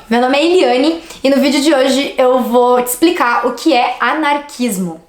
Meu nome é Eliane e no vídeo de hoje eu vou te explicar o que é anarquismo.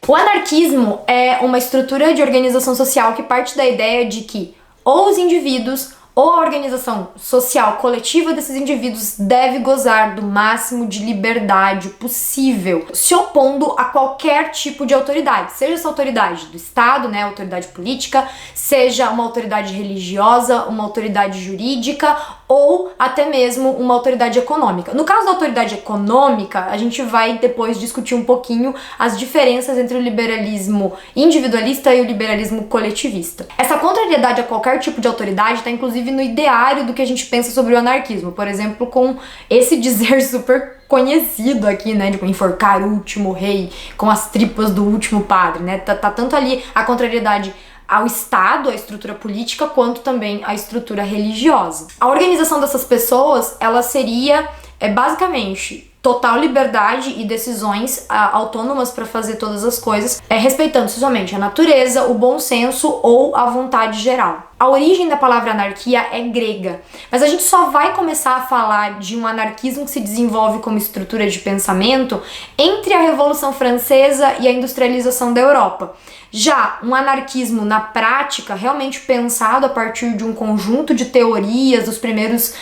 O anarquismo é uma estrutura de organização social que parte da ideia de que ou os indivíduos ou a organização social coletiva desses indivíduos deve gozar do máximo de liberdade possível, se opondo a qualquer tipo de autoridade, seja essa autoridade do Estado, né, autoridade política, seja uma autoridade religiosa, uma autoridade jurídica ou até mesmo uma autoridade econômica. No caso da autoridade econômica, a gente vai depois discutir um pouquinho as diferenças entre o liberalismo individualista e o liberalismo coletivista. Essa contrariedade a qualquer tipo de autoridade está inclusive no ideário do que a gente pensa sobre o anarquismo, por exemplo, com esse dizer super conhecido aqui, né, de enforcar o último rei com as tripas do último padre, né, tá tanto ali a contrariedade ao Estado, à estrutura política, quanto também à estrutura religiosa. A organização dessas pessoas, ela seria basicamente total liberdade e decisões autônomas para fazer todas as coisas, respeitando somente a natureza, o bom senso ou a vontade geral. A origem da palavra anarquia é grega, mas a gente só vai começar a falar de um anarquismo que se desenvolve como estrutura de pensamento entre a Revolução Francesa e a industrialização da Europa. Já um anarquismo na prática, realmente pensado a partir de um conjunto de teorias, dos primeiros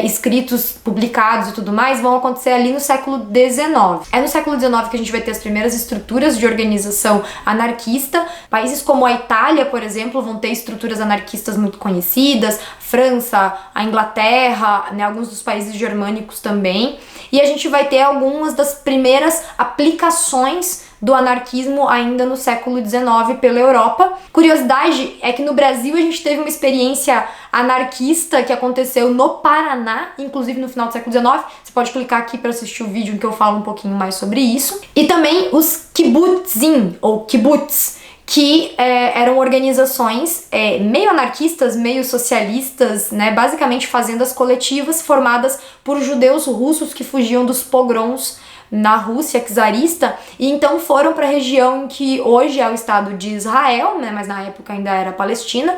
escritos publicados e tudo mais, vão acontecer ali no século XIX. É no século XIX que a gente vai ter as primeiras estruturas de organização anarquista. Países como a Itália, por exemplo, vão ter estruturas anarquistas muito conhecidas, França, a Inglaterra, né, alguns dos países germânicos também. E a gente vai ter algumas das primeiras aplicações do anarquismo ainda no século XIX pela Europa. Curiosidade é que no Brasil a gente teve uma experiência anarquista que aconteceu no Paraná, inclusive no final do século XIX. Você pode clicar aqui para assistir o vídeo em que eu falo um pouquinho mais sobre isso. E também os kibbutzim, ou kibbutz, que eram organizações meio anarquistas, meio socialistas, né, basicamente fazendas coletivas formadas por judeus russos que fugiam dos pogroms na Rússia czarista, e então foram para a região em que hoje é o Estado de Israel, né, mas na época ainda era Palestina,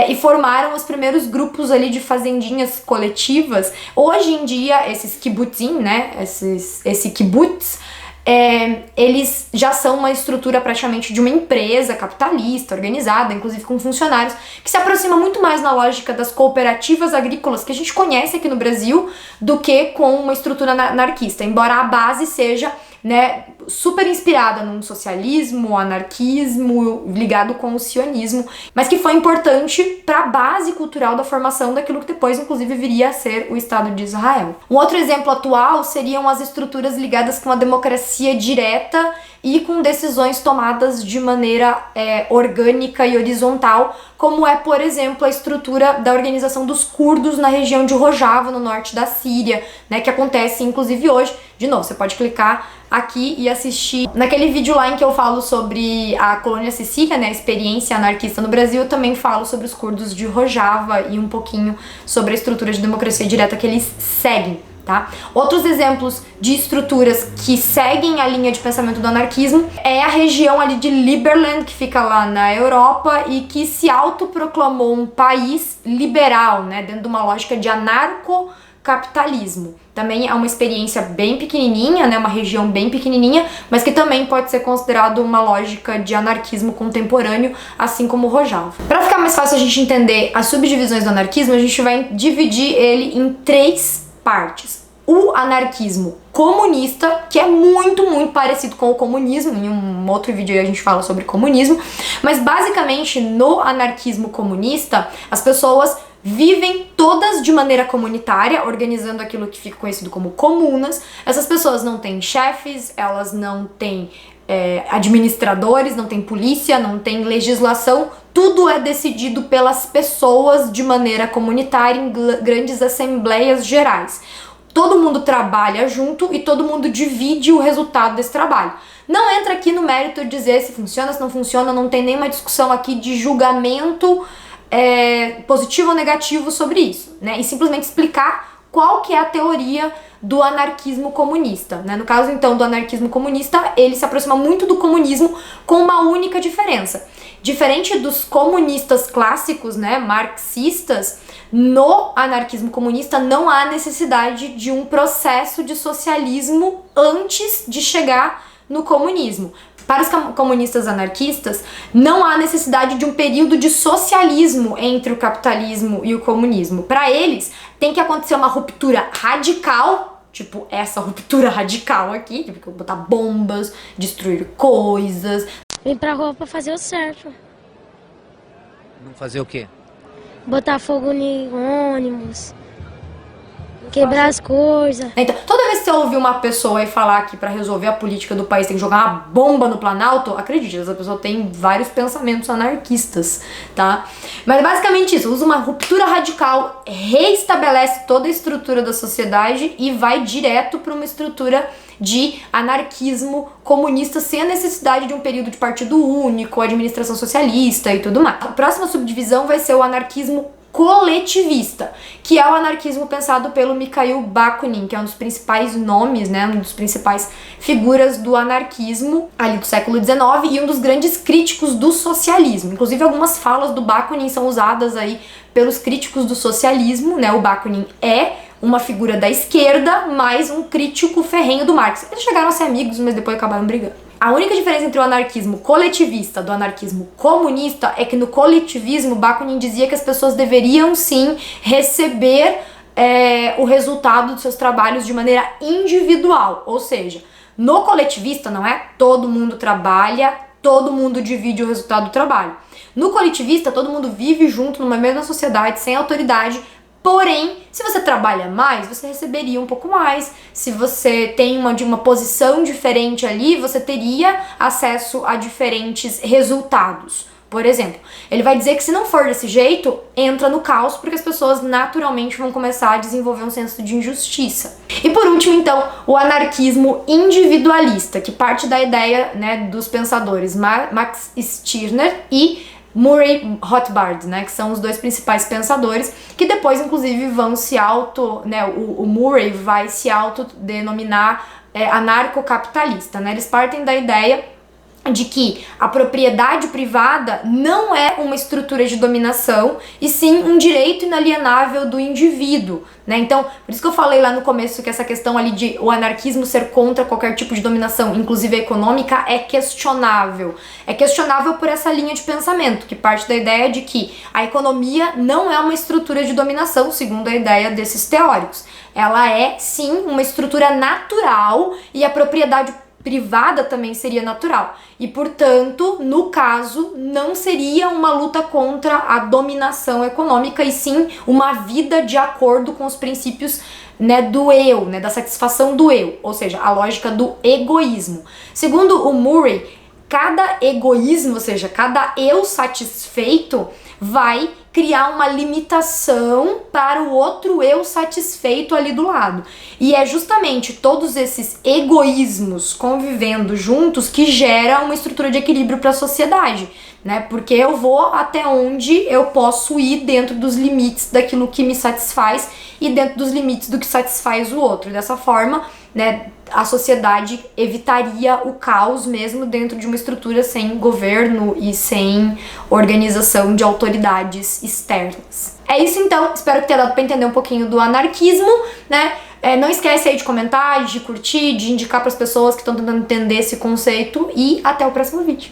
e formaram os primeiros grupos ali de fazendinhas coletivas. Hoje em dia, esses kibbutzim, né, esse kibbutz, eles já são uma estrutura praticamente de uma empresa capitalista, organizada, inclusive com funcionários, que se aproxima muito mais na lógica das cooperativas agrícolas que a gente conhece aqui no Brasil do que com uma estrutura anarquista, embora a base seja, né, super inspirada num socialismo, anarquismo, ligado com o sionismo, mas que foi importante para a base cultural da formação daquilo que depois, inclusive, viria a ser o Estado de Israel. Um outro exemplo atual seriam as estruturas ligadas com a democracia direta e com decisões tomadas de maneira orgânica e horizontal, como é, por exemplo, a estrutura da organização dos curdos na região de Rojava, no norte da Síria, né, que acontece, inclusive, hoje. De novo, você pode clicar aqui e assistir naquele vídeo lá em que eu falo sobre a colônia Sicília, né, a experiência anarquista no Brasil. Eu também falo sobre os curdos de Rojava e um pouquinho sobre a estrutura de democracia direta que eles seguem. Tá? Outros exemplos de estruturas que seguem a linha de pensamento do anarquismo é a região ali de Liberland, que fica lá na Europa e que se autoproclamou um país liberal, né, dentro de uma lógica de anarcocapitalismo. Também é uma experiência bem pequenininha, né, uma região bem pequenininha, mas que também pode ser considerado uma lógica de anarquismo contemporâneo, assim como Rojava. Para ficar mais fácil a gente entender as subdivisões do anarquismo, a gente vai dividir ele em três partes. O anarquismo comunista, que é muito parecido com o comunismo, em um outro vídeo aí a gente fala sobre comunismo, mas basicamente no anarquismo comunista, as pessoas vivem todas de maneira comunitária, organizando aquilo que fica conhecido como comunas. Essas pessoas não têm chefes, elas não têm administradores, não tem polícia, não tem legislação, tudo é decidido pelas pessoas de maneira comunitária em grandes assembleias gerais. Todo mundo trabalha junto e todo mundo divide o resultado desse trabalho. Não entra aqui no mérito de dizer se funciona, se não funciona, não tem nenhuma discussão aqui de julgamento positivo ou negativo sobre isso, né? E simplesmente explicar qual que é a teoria do anarquismo comunista, né? No caso, então, do anarquismo comunista, ele se aproxima muito do comunismo com uma única diferença. Diferente dos comunistas clássicos, né, marxistas, no anarquismo comunista não há necessidade de um processo de socialismo antes de chegar no comunismo. Para os comunistas anarquistas, não há necessidade de um período de socialismo entre o capitalismo e o comunismo. Para eles, tem que acontecer uma ruptura radical, tipo essa ruptura radical aqui, tipo botar bombas, destruir coisas. Vem pra rua pra fazer o certo. Não fazer o quê? Botar fogo em ônibus, quebrar as coisas. Então, toda vez que você ouvir uma pessoa aí falar que pra resolver a política do país tem que jogar uma bomba no Planalto, acredite, essa pessoa tem vários pensamentos anarquistas, tá? Mas basicamente isso, usa uma ruptura radical, reestabelece toda a estrutura da sociedade e vai direto pra uma estrutura de anarquismo comunista sem a necessidade de um período de partido único, administração socialista e tudo mais. A próxima subdivisão vai ser o anarquismo coletivista, que é o anarquismo pensado pelo Mikhail Bakunin, que é um dos principais nomes, né, um dos principais figuras do anarquismo ali do século XIX e um dos grandes críticos do socialismo. Inclusive algumas falas do Bakunin são usadas aí pelos críticos do socialismo, né? O Bakunin é uma figura da esquerda, mas um crítico ferrenho do Marx. Eles chegaram a ser amigos, mas depois acabaram brigando. A única diferença entre o anarquismo coletivista do anarquismo comunista é que no coletivismo, Bakunin dizia que as pessoas deveriam sim receber o resultado dos seus trabalhos de maneira individual. Ou seja, no coletivista não é todo mundo trabalha, todo mundo divide o resultado do trabalho. No coletivista, todo mundo vive junto numa mesma sociedade, sem autoridade. Porém, se você trabalha mais, você receberia um pouco mais. Se você tem uma posição diferente ali, você teria acesso a diferentes resultados. Por exemplo, ele vai dizer que se não for desse jeito, entra no caos, porque as pessoas naturalmente vão começar a desenvolver um senso de injustiça. E por último, então, o anarquismo individualista, que parte da ideia, né, dos pensadores Max Stirner e Murray Rothbard, né, que são os dois principais pensadores, que depois, inclusive, vão se o Murray vai se autodenominar anarcocapitalista, né, eles partem da ideia de que a propriedade privada não é uma estrutura de dominação, e sim um direito inalienável do indivíduo, né? Então, por isso que eu falei lá no começo que essa questão ali de o anarquismo ser contra qualquer tipo de dominação, inclusive econômica, é questionável. É questionável por essa linha de pensamento, que parte da ideia de que a economia não é uma estrutura de dominação, segundo a ideia desses teóricos. Ela é, sim, uma estrutura natural, e a propriedade privada também seria natural. E, portanto, no caso, não seria uma luta contra a dominação econômica, e sim uma vida de acordo com os princípios, né, do eu, né, da satisfação do eu, ou seja, a lógica do egoísmo. Segundo o Murray, cada egoísmo, ou seja, cada eu satisfeito, vai criar uma limitação para o outro eu satisfeito ali do lado. E é justamente todos esses egoísmos convivendo juntos que gera uma estrutura de equilíbrio para a sociedade, né? Porque eu vou até onde eu posso ir dentro dos limites daquilo que me satisfaz e dentro dos limites do que satisfaz o outro. Dessa forma, né, a sociedade evitaria o caos mesmo dentro de uma estrutura sem governo e sem organização de autoridades externas. É isso então, espero que tenha dado para entender um pouquinho do anarquismo, né? Não esquece aí de comentar, de curtir, de indicar para as pessoas que estão tentando entender esse conceito, e até o próximo vídeo.